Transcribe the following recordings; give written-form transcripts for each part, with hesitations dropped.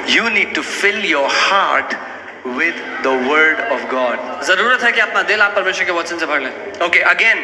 You need to fill your heart with the word of God. जरूरत है कि अपना दिल आप परमेश्वर के वचन से भर लें. Okay, again,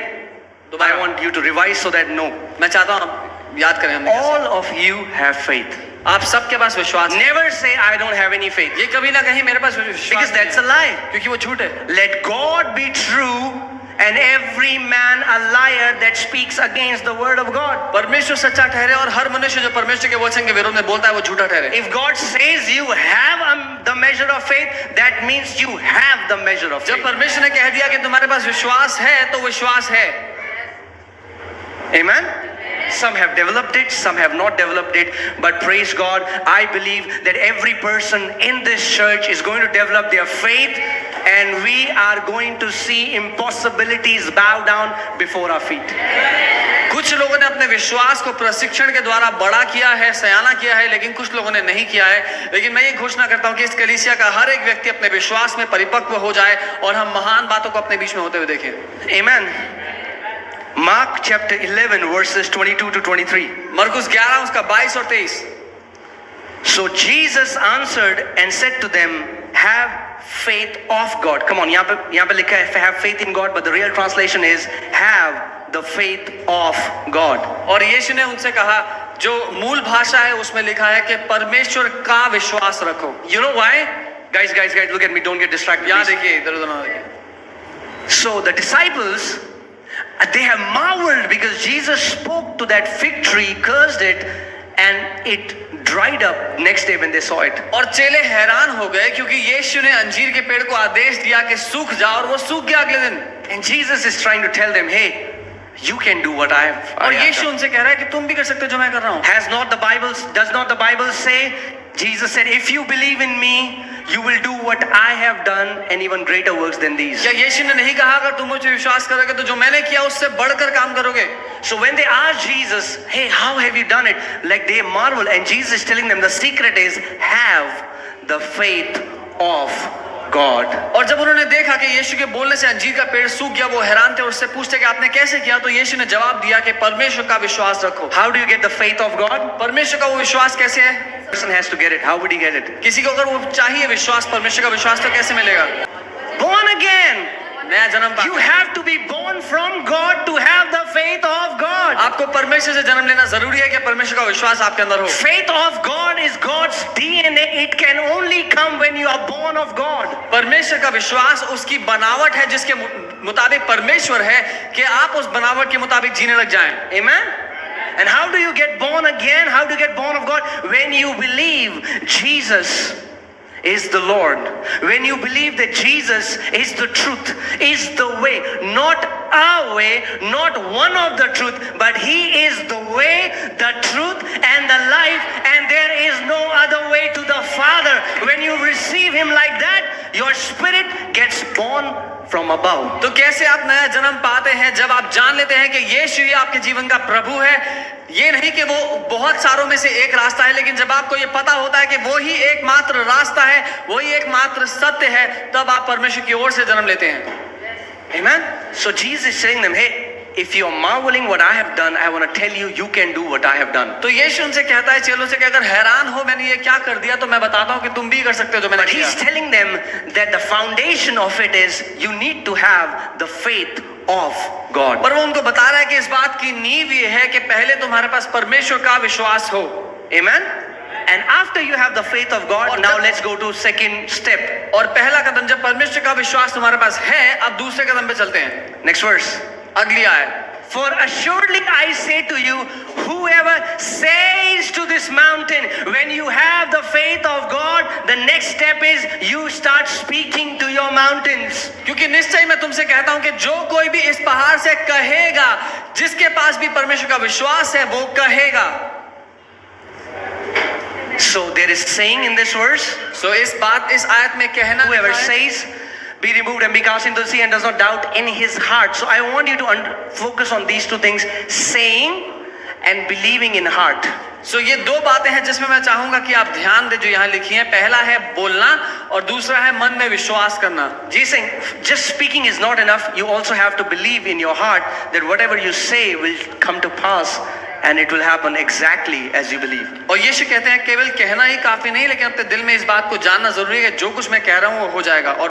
I want you to revise so that no. मैं चाहता हूँ आप याद करें हमने All of you have faith. आप सबके पास विश्वास है. Never say I don't have any faith. ये कभी ना कहीं मेरे पास विश्वास Because that's a lie. क्योंकि वो झूठ है. Let God be true and every man a liar that speaks against the word of God. परमेश्वर सच्चा ठहरे और हर मनुष्य जो परमेश्वर के वचन के विरोध में बोलता है वो झूठा ठहरे. If God says you have the measure of faith, that means you have the measure of जब faith. परमेश्वर ने कह दिया कि तुम्हारे पास विश्वास है तो विश्वास है. Amen? Some have developed it, some have not developed it, but praise God, I believe that every person in this church is going to develop their faith, and we are going to see impossibilities bow down before our feet. कुछ लोगों ने अपने विश्वास को प्रशिक्षण के द्वारा बड़ा किया है, सयाना किया है, लेकिन कुछ लोगों ने नहीं किया है. लेकिन मैं ये घोषणा करता हूँ कि इस कलीसिया का हर एक व्यक्ति अपने विश्वास में परिपक्व हो जाए और हम महान बातों को अपने बीच में होते हुए देखें. Amen. Mark chapter 11 verses 22 to 23. मरकुस 11 उसका 22 और 23. So Jesus answered and said to them, have faith of God. Come on, यहाँ पे लिखा है have faith in God, but the real translation is have the faith of God. और यीशु ने उनसे कहा, जो मूल भाषा है उसमें लिखा है कि परमेश्वर का विश्वास रखो. You know why? Guys, look at me, don't get distracted. यहाँ please. देखिए, इधर उधर ना देखिए. So the disciples, they have marveled because Jesus spoke to that fig tree, cursed it, and it dried up next day when they saw it. और चेले हैरान हो गए क्योंकि यीशु ने अंजीर के पेड़ को आदेश दिया कि सूख जा, और वो सूख गया अगले दिन. And Jesus is trying to tell them, hey, you can do what I have. और यीशु उनसे कह रहा है कि तुम भी कर सकते हो जो मैं कर रहा हूँ. Does not the Bible say, Jesus said, if you believe in me, you will do what I have done and even greater works than these. क्या यीशु ने नहीं कहा अगर तुम मुझ पे विश्वास करोगे तो जो मैंने किया उससे बढ़कर काम करोगे? So when they ask Jesus, hey, how have you done it? Like they marvel, and Jesus is telling them the secret is have the faith of God. और जब उन्होंने देखा कि यीशु के बोलने से अंजीर का पेड़ सूख गया, वो हैरान थे और उससे पूछते कि आपने कैसे किया, तो यीशु ने जवाब दिया कि परमेश्वर का विश्वास रखो. How do you get the faith of God? परमेश्वर का वो विश्वास कैसे है? Person has to get it. How would he get it? किसी को अगर वो चाहिए विश्वास, परमेश्वर का विश्वास, तो कैसे मिलेगा? Born again. नया जन्म You have to be born from God to have the faith of God. आपको परमेश्वर से जन्म लेना जरूरी है कि परमेश्वर का विश्वास आपके अंदर हो. Faith of God is God's DNA. It can only come when you are born of God. परमेश्वर का विश्वास उसकी बनावट है जिसके मुताबिक परमेश्वर है कि आप उस बनावट के मुताबिक जीने लग जाएं. Amen. And how do you get born again? How do you get born of God? When you believe Jesus is the Lord. When you believe that Jesus is the truth, is the way, not our way, not one of the truth, but He is the way, the truth, and the life, and there is no other way to the Father. When you receive Him like that, your spirit gets born from above. तो कैसे आप नया जन्म पाते हैं? जब आप जान लेते हैं कि यीशु ही आपके जीवन का प्रभु है. ये नहीं कि वो बहुत सारों में से एक रास्ता है, लेकिन जब आपको ये पता होता है कि वो ही एकमात्र रास्ता है, वही एकमात्र सत्य है, तब आप परमेश्वर की ओर से जन्म लेते हैं. Amen. So Jesus is saying them, hey, if you are marveling what I have done, I want to tell you, you can do what I have done. तो यीशु उनसे कहता है चेलों से कि अगर हैरान हो मैंने ये क्या कर दिया, तो मैं बताता हूँ कि तुम भी कर सकते हो जो मैंने But किया. He's telling them that the foundation of it is you need to have the faith of God. पर वो उनको बता रहा है कि इस बात की नींव ये है कि पहले तुम्हारे पास परमेश्वर का विश्वास हो. Amen. And after you have the faith of God, now let's go to second step. और पहला कदम, जब परमेश्वर का विश्वास तुम्हारे पास है, अब दूसरे कदम पे चलते हैं. Next verse. अगली आयत. For assuredly I say to you, whoever says to this mountain, when you have the faith of God, the next step is you start speaking to your mountains. क्योंकि निश्चय मैं तुमसे कहता हूं कि जो कोई भी इस पहाड़ से कहेगा, जिसके पास भी परमेश्वर का विश्वास है, वो कहेगा. So there is saying in this verse. So इस आयत में कहना, whoever says, be removed and be cast into the sea, and does not doubt in his heart. So I want you to focus on these two things, saying and believing in heart. So ये दो बातें हैं जिसमें मैं चाहूंगा कि आप ध्यान दें जो यहाँ लिखी हैं. पहला है बोलना और दूसरा है मन में विश्वास करना. Jesus saying just speaking is not enough. You also have to believe in your heart that whatever you say will come to pass and it will happen exactly as you believe. और यीशु कहते हैं केवल कहना ही काफी नहीं, लेकिन अपने दिल में इस बात को जानना जरूरी है कि जो कुछ मैं कह रहा हूँ वो हो जाएगा और